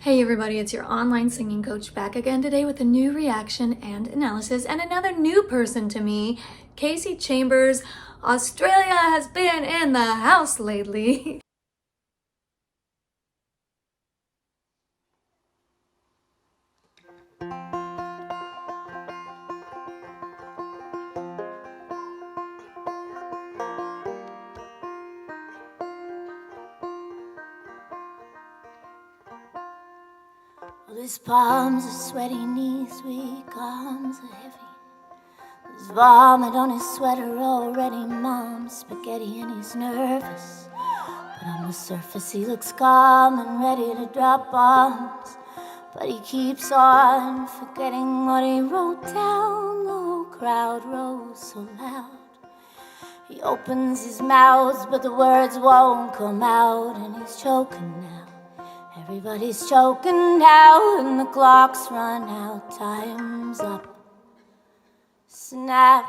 Hey everybody, it's your online singing coach back again today with a new reaction and analysis and another new person to me. Kasey Chambers. Australia has been in the house lately. Well, his palms are sweaty, knees weak, arms are heavy. There's vomit on his sweater already, mom's spaghetti, and he's nervous. But on the surface he looks calm and ready to drop bombs. But he keeps on forgetting what he wrote down. The whole crowd rose so loud. He opens his mouth, but the words won't come out, and he's choking now. Everybody's choking now, and the clock's run out. Time's up. Snap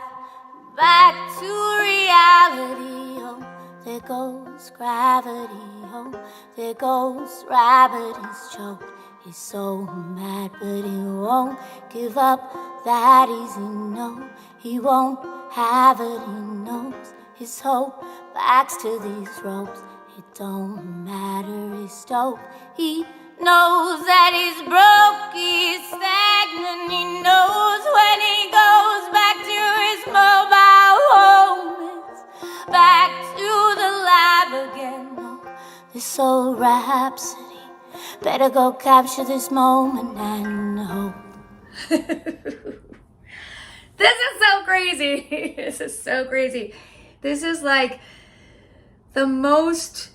back to reality. Oh, there goes gravity. Oh, there goes rabbit. He's choked. He's so mad, but he won't give up that easy. No, he won't have it. He knows his hope backs to these ropes. It don't matter, he's stoked. He knows that he's broke, he's stagnant. He knows when he goes back to his mobile home, it's back to the lab again. Oh, this old rhapsody, better go capture this moment and hope. This is so crazy. This is so crazy. This is like the most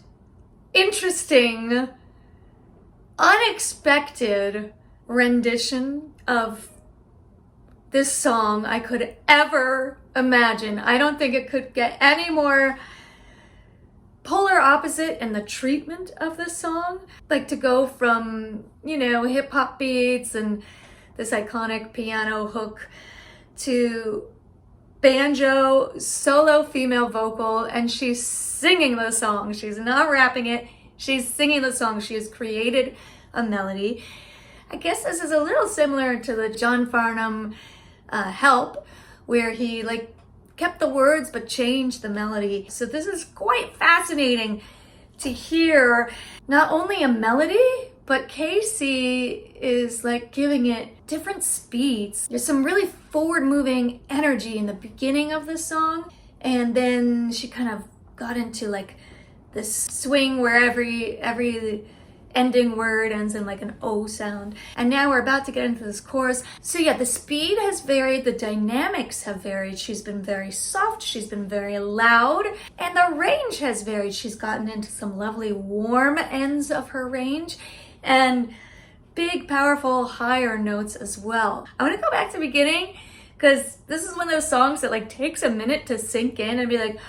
interesting, unexpected rendition of this song I could ever imagine. I don't think it could get any more polar opposite in the treatment of this song. Like to go from, hip hop beats and this iconic piano hook to banjo, solo female vocal, and she's singing the song. She's not rapping it, she's singing the song. She has created a melody. I guess this is a little similar to the John Farnham Help, where he kept the words but changed the melody. So this is quite fascinating to hear not only a melody, but Kasey is giving it different speeds. There's some really forward-moving energy in the beginning of the song, and then she kind of got into this swing where every ending word ends in an O sound. And now we're about to get into this chorus. So yeah, the speed has varied, the dynamics have varied. She's been very soft, she's been very loud, and the range has varied. She's gotten into some lovely warm ends of her range and big, powerful, higher notes as well. I want to go back to the beginning because this is one of those songs that takes a minute to sink in and be like,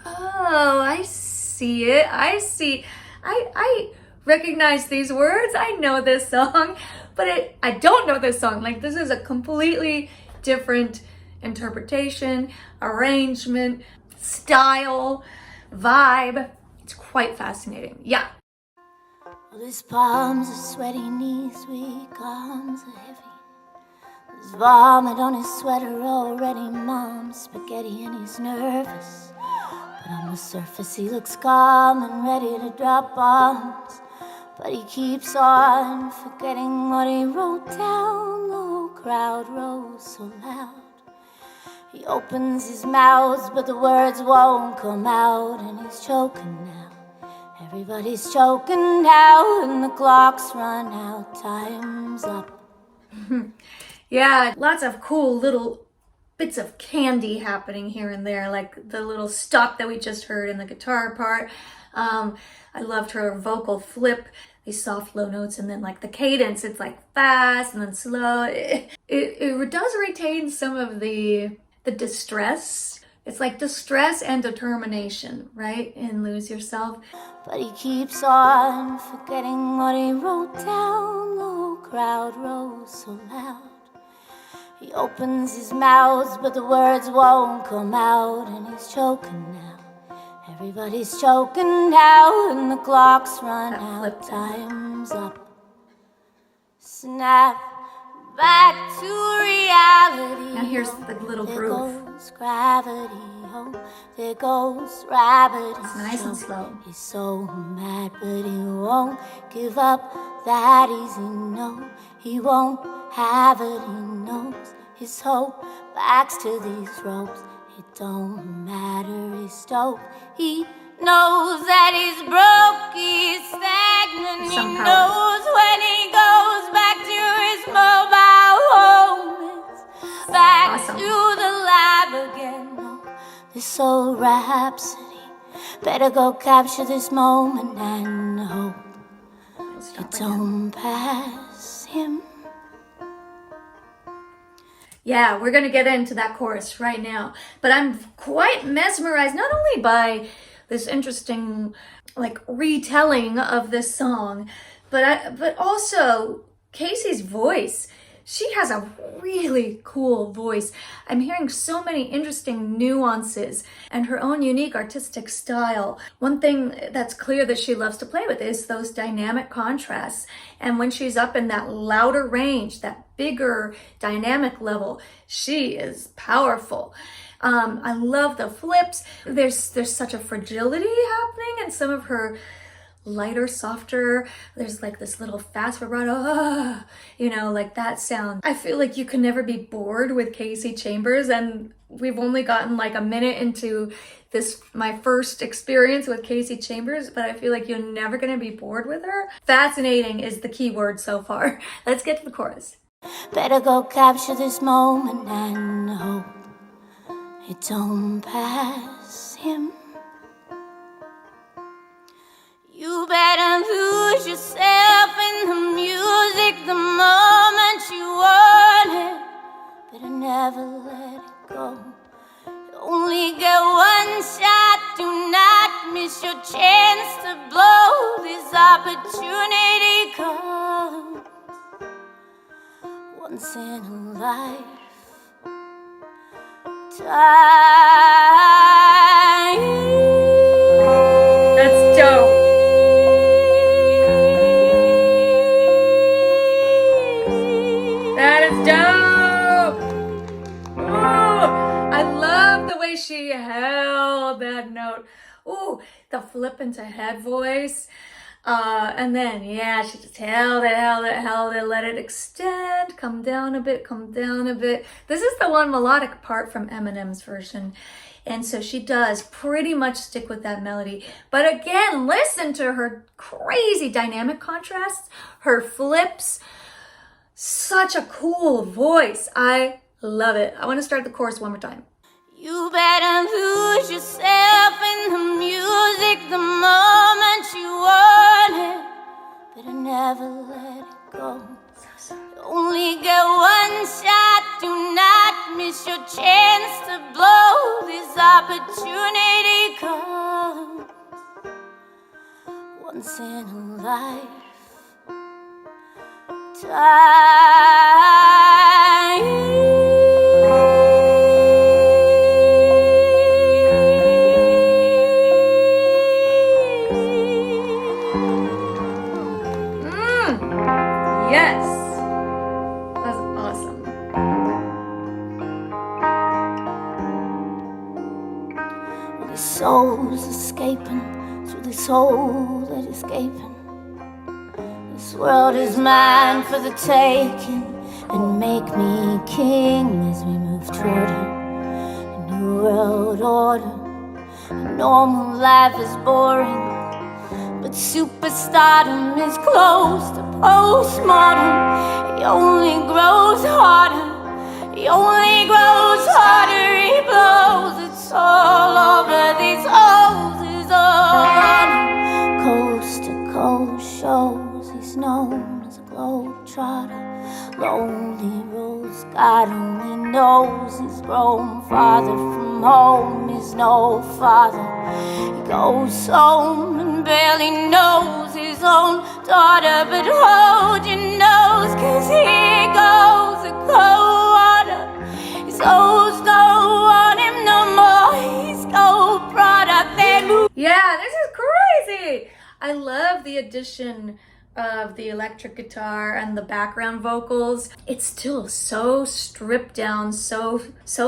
oh, I see it. I recognize these words. I know this song, but I don't know this song. This is a completely different interpretation, arrangement, style, vibe. It's quite fascinating. Yeah. Well, his palms are sweaty, knees weak, arms are heavy. There's vomit on his sweater already, mom's spaghetti, and he's nervous. But on the surface he looks calm and ready to drop bombs. But he keeps on forgetting what he wrote down. The whole crowd rose so loud. He opens his mouth, but the words won't come out, and he's choking now. Everybody's choking now, and the clock's run out. Time's up. Yeah, lots of cool little bits of candy happening here and there, like the little stop that we just heard in the guitar part. I loved her vocal flip, these soft low notes, and then the cadence, it's fast and then slow. It does retain some of the distress. It's distress and determination, right? In Lose Yourself. But he keeps on forgetting what he wrote down. The whole crowd rose so loud. He opens his mouth, but the words won't come out, and he's choking now. Everybody's choking now, and the clock's run out. Time's up. snap back to reality. Now here's the little There groove. goes gravity, oh, there goes gravity. It's nice and slow. He's so mad, but he won't give up that easy, no. He won't have it, he knows his hope backs to these ropes. It don't matter, he's stoked. He knows that he's broke, he's stagnant. He knows when he goes back to his mobile home, it's back to the lab again. No, this old rhapsody, better go capture this moment and hope it don't pass him. Yeah, we're going to get into that chorus right now. But I'm quite mesmerized, not only by this interesting, like, retelling of this song, but also Kasey's voice. She has a really cool voice. I'm hearing so many interesting nuances and her own unique artistic style. One thing that's clear that she loves to play with is those dynamic contrasts. And when she's up in that louder range, that bigger dynamic level, she is powerful. I love the flips. There's such a fragility happening in some of her lighter, softer, there's like this little fast vibrato, like that sound. I feel like you can never be bored with Kasey Chambers, and we've only gotten like a minute into this, my first experience with Kasey Chambers, but I feel like you're never gonna be bored with her. Fascinating is the key word so far. Let's get to the chorus. Better go capture this moment and hope it don't pass him. You better lose yourself in the music the moment you want it. Better never let it go. You only get one shot, do not miss your chance to blow. This opportunity comes once in a life. That's dope. That is dope. Ooh, I love the way she held that note. Ooh, the flip into head voice. And then, yeah, she just held it, let it extend, come down a bit. This is the one melodic part from Eminem's version. And so she does pretty much stick with that melody. But again, listen to her crazy dynamic contrasts, her flips. Such a cool voice. I love it. I want to start the chorus one more time. You better lose yourself in the music the moment you want it. Better never let it go. You only get one shot, do not miss your chance to blow. This opportunity comes once in a life. Yes, that's awesome. Well, this soul's escaping through this hole that is gaping. This world is mine for the taking, and make me king as we move toward a new world order. A normal life is boring, but superstardom is close to postmortem. He only grows harder, he only grows harder. He blows, it's all over. These holes is all on him. Coast to coast shows, he's known as a globetrotter. Lonely roads, God only knows. He's grown farther from home, he's no father. He goes home and barely knows his own daughter, but hold your nose, 'cause here goes the cold water. His hoes don't want him no more. He's gold product. Yeah, this is crazy. I love the addition of the electric guitar and the background vocals, it's still so stripped down, so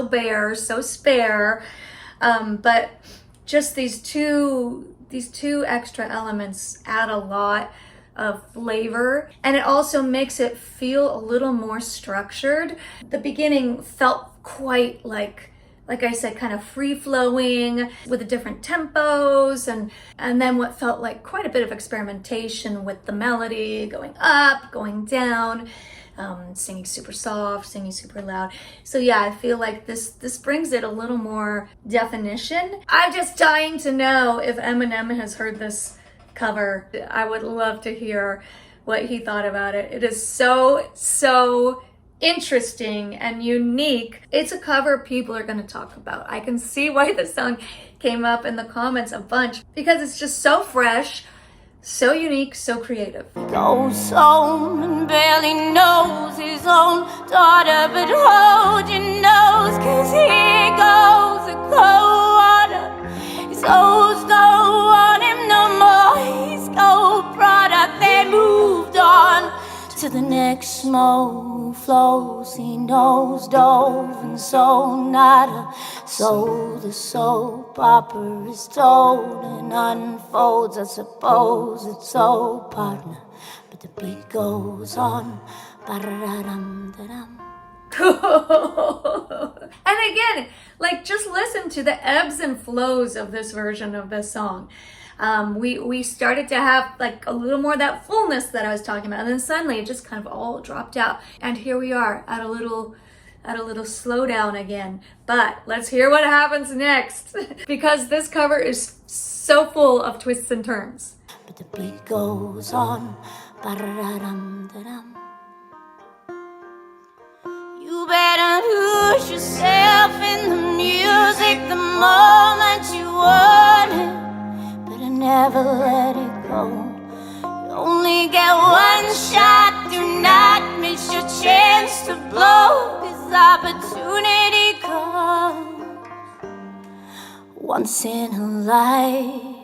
bare, so spare. But just these two extra elements add a lot of flavor, and it also makes it feel a little more structured. The beginning felt quite like I said, kind of free-flowing with the different tempos, and then what felt like quite a bit of experimentation with the melody, going up, going down, singing super soft, singing super loud. So yeah, I feel like this brings it a little more definition. I'm just dying to know if Eminem has heard this cover. I would love to hear what he thought about it. It is so interesting and unique. It's a cover people are going to talk about. I can see why the song came up in the comments a bunch, because it's just so fresh, so unique, so creative. Goes home and barely knows his own daughter, but hold your nose, 'cause here goes the cold water. His hoes don't want him no more. He's gold product, they moved on to the next smoke flows. He knows dove and so not a soul. The soap opera is told and unfolds. I suppose it's so, partner, but the beat goes on. Ba-da-dum-da-dum. And again, like, just listen to the ebbs and flows of this version of this song. We started to have like a little more of that fullness that I was talking about, and then suddenly it just kind of all dropped out, and here we are at a little slowdown again. But let's hear what happens next, because this cover is so full of twists and turns. But the beat goes on. Ba-da-dum-da-dum. You better lose yourself in the music the moment you want it. Never let it go. You only get one shot. Do not miss your chance to blow. This opportunity comes once in a lifetime.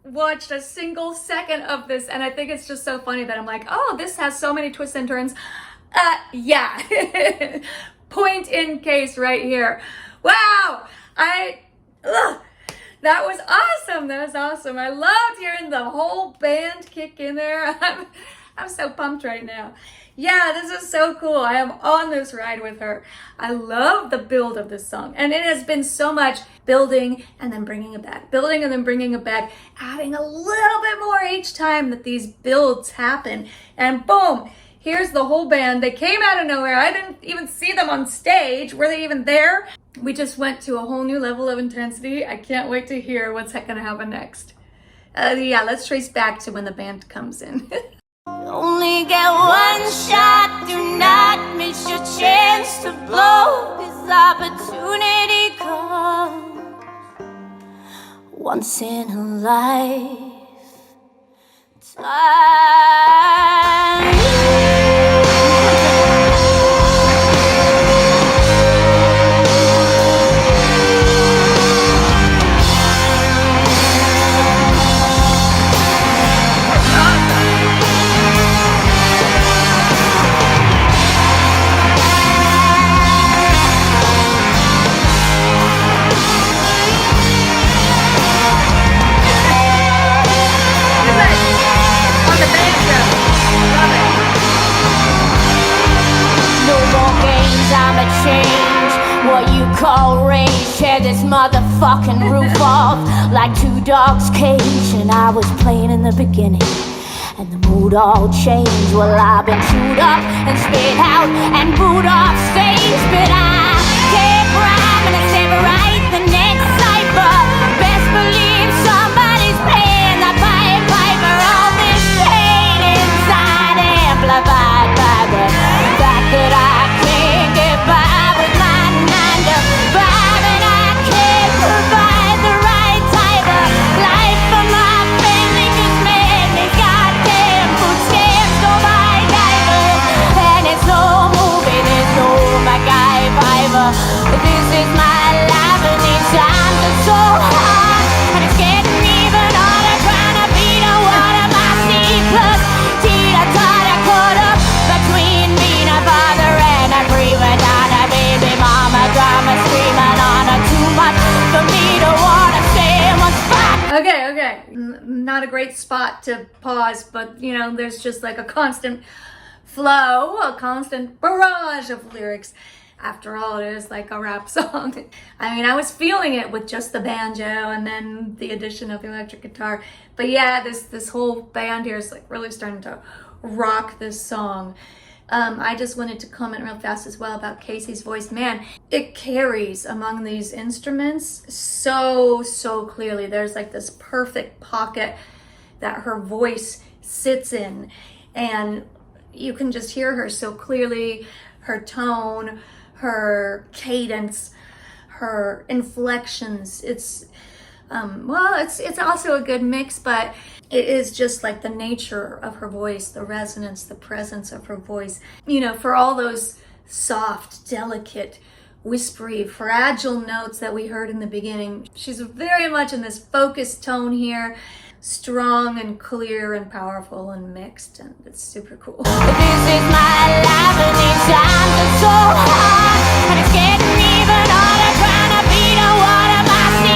Watched a single second of this, and I think it's just so funny that I'm like, oh, this has so many twists and turns. Yeah. Point in case right here. Wow. That was awesome. That was awesome. I loved hearing the whole band kick in there. I'm so pumped right now. Yeah, this is so cool. I am on this ride with her. I love the build of this song. And it has been so much building and then bringing it back, building and then bringing it back, adding a little bit more each time that these builds happen. And boom, here's the whole band. They came out of nowhere. I didn't even see them on stage. Were they even there? We just went to a whole new level of intensity. I can't wait to hear what's going to happen next. Yeah, let's trace back to when the band comes in. Only get one shot, do not miss your chance to blow. This opportunity comes once in a lifetime. Call range, tear this motherfucking roof off like two dogs' cage. And I was playing in the beginning, and the mood all changed. Well, I've been chewed up and spit out and booed off stage, but I can't rhyme and I never write the next cipher. Best believe somebody's playing the Pied Piper. All this pain inside amplified by the fact that I can't get by with my 9 to 5, and I can't not a great spot to pause, but you know, there's just like a constant flow, a constant barrage of lyrics. After all, it is like a rap song. I mean, I was feeling it with just the banjo and then the addition of the electric guitar. But yeah, this whole band here is like really starting to rock this song. I just wanted to comment real fast as well about Kasey's voice. Man, it carries among these instruments so clearly. There's like this perfect pocket that her voice sits in, and you can just hear her so clearly, her tone, her cadence, her inflections. It's it's also a good mix, but it is just like the nature of her voice, the resonance, the presence of her voice. You know, for all those soft, delicate, whispery, fragile notes that we heard in the beginning, she's very much in this focused tone here, strong and clear and powerful and mixed, and it's super cool. This is my life and these times are so hard, and it's getting even harder trying to beat a one of my C+.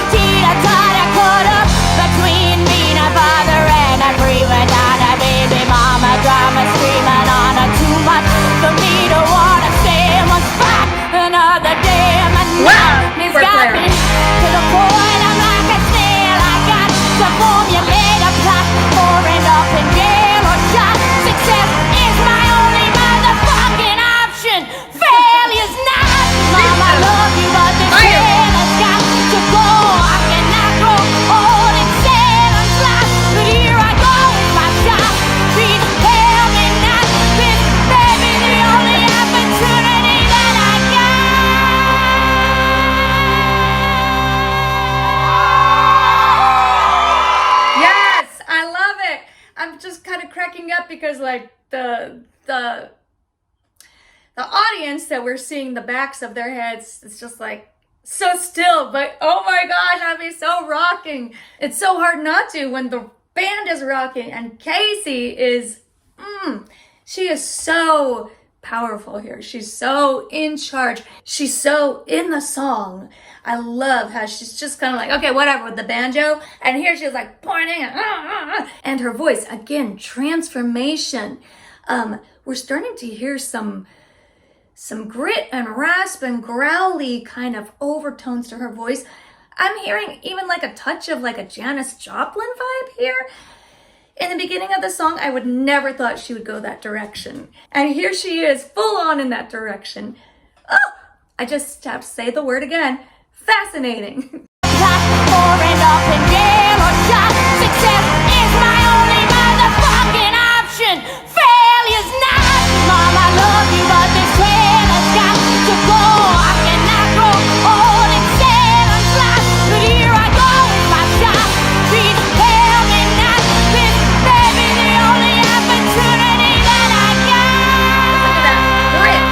Teeter-totter caught up between me and a father and a free without a baby mama drama screaming on her too much for me to want to stay in one spot another day. My night has got me to the point I'm like a snail. I got to formulate a plot for an up in jail or shot. Success is my only motherfucking option. Failure's not. Mom, I love you, but this trail has got to go. I cannot grow old and sad and fly, but here I go with my shot. Please help me not. This baby, the only opportunity that I got. Yes, I love it. I'm just kind of cracking up because like the audience that we're seeing the backs of their heads, it's just like so still, but oh my gosh, I'd be so rocking. It's so hard not to when the band is rocking, and Kasey is, she is so powerful here. She's so in charge. She's so in the song. I love how she's just kind of like, okay, whatever with the banjo, and here she's like pointing and her voice, again, transformation. We're starting to hear some grit and rasp and growly kind of overtones to her voice. I'm hearing even like a touch of like a Janis Joplin vibe here. In the beginning of the song, I would never thought she would go that direction. And here she is, full on in that direction. Oh, I just have to say the word again. Fascinating. Success is my only motherfucking option. Failure's not. Mom, I love you, but this trail has got to go. I cannot grow old and sad and fly, but here I go with my shot. Please help me not. This baby, the only opportunity that I got. Look at that grit.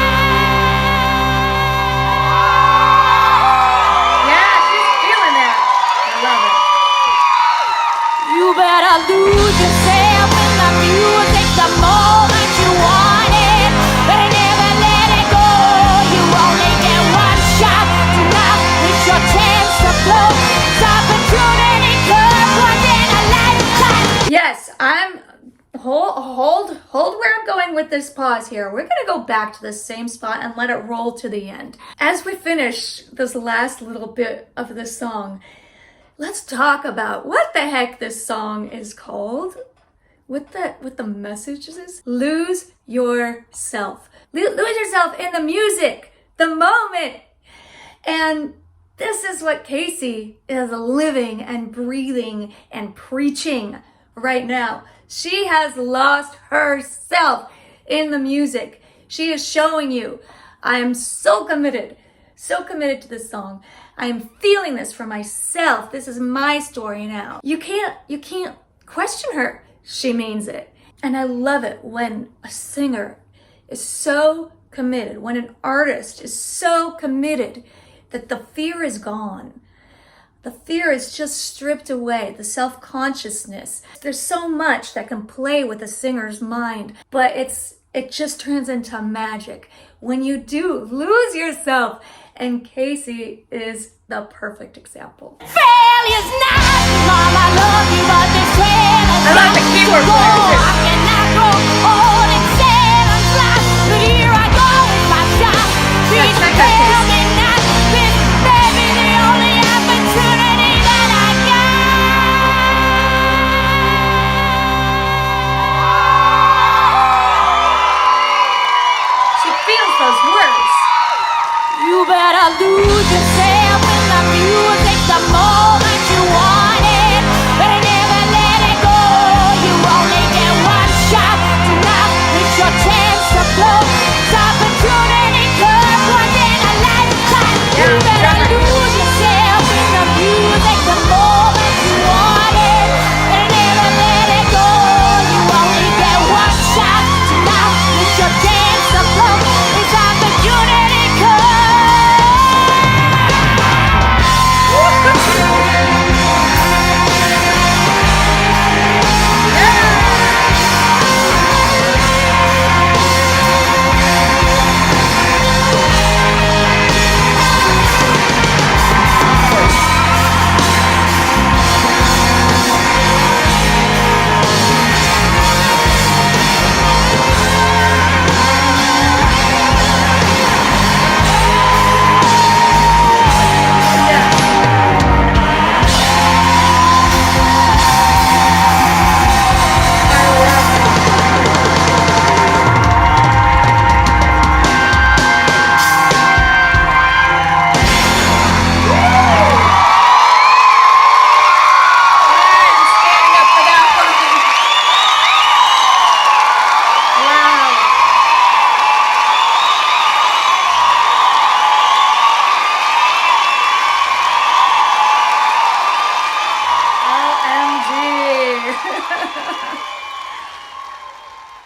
Yeah, she's feeling that. I love it. You better lose yourself in the music the moment you want it, but never let it go. You only get one shot. Tonight is your chance to blow. This opportunity comes once in a lifetime. Yes, I'm hold where I'm going with this pause here. We're gonna go back to the same spot and let it roll to the end. As we finish this last little bit of the song, let's talk about what the heck this song is called. What the message is? Lose yourself. Lose yourself in the music, the moment. And this is what Kasey is living and breathing and preaching right now. She has lost herself in the music. She is showing you, I am so committed to this song. I am feeling this for myself. This is my story now. You can't question her. She means it. And I love it when a singer is so committed, when an artist is so committed that the fear is gone. The fear is just stripped away, the self-consciousness. There's so much that can play with a singer's mind, but it just turns into magic when you do lose yourself. And Kasey is the perfect example. Failure's not. Mom, I love you, but this train has I like the got to keyboard go. player, too. I cannot grow old and sad and fly, but here I go with my shot. Please check out tell Kasey. me not. This may be the only opportunity that I got. She feels those words. You better lose yourself in the music the moment you want it, but never let it go. You only get one shot tonight. It's your chance to blow. This opportunity comes once in a lifetime. You better lose yourself in the music the moment you want it, but never let it go. You only get one shot tonight. It's your chance to blow. This opportunity comes.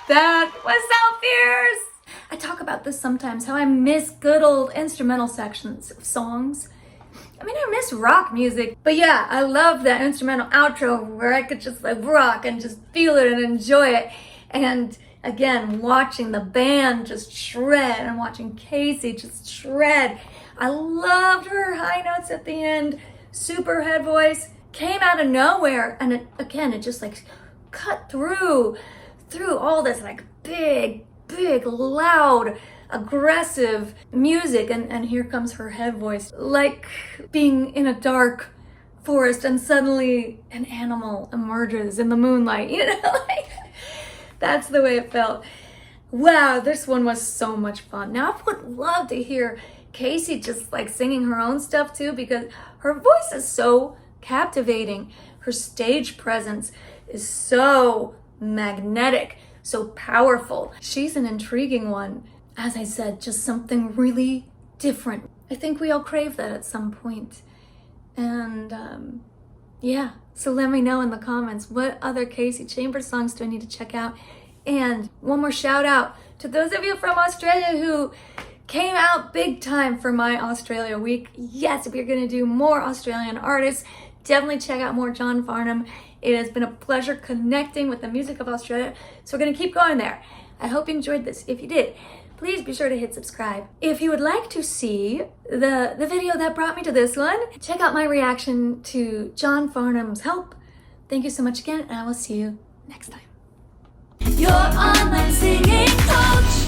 That was so fierce! I talk about this sometimes, how I miss good old instrumental sections of songs. I mean, I miss rock music, but yeah, I love that instrumental outro where I could just like rock and just feel it and enjoy it. And again, watching the band just shred and watching Kasey just shred. I loved her high notes at the end, super head voice, came out of nowhere, and it just like cut through all this like big, loud, aggressive music, and here comes her head voice, like being in a dark forest and suddenly an animal emerges in the moonlight, you know, like that's the way it felt. Wow, this one was so much fun. Now I would love to hear Kasey just like singing her own stuff too, because her voice is so captivating. Her stage presence is so magnetic, so powerful. She's an intriguing one. As I said, just something really different. I think we all crave that at some point. And yeah, so let me know in the comments, what other Kasey Chambers songs do I need to check out? And one more shout out to those of you from Australia who came out big time for my Australia week. Yes, if you're gonna do more Australian artists, definitely check out more John Farnham. It has been a pleasure connecting with the music of Australia, so we're gonna keep going there. I hope you enjoyed this. If you did, please be sure to hit subscribe. If you would like to see the video that brought me to this one, check out my reaction to John Farnham's Help. Thank you so much again, and I will see you next time. Your online singing coach.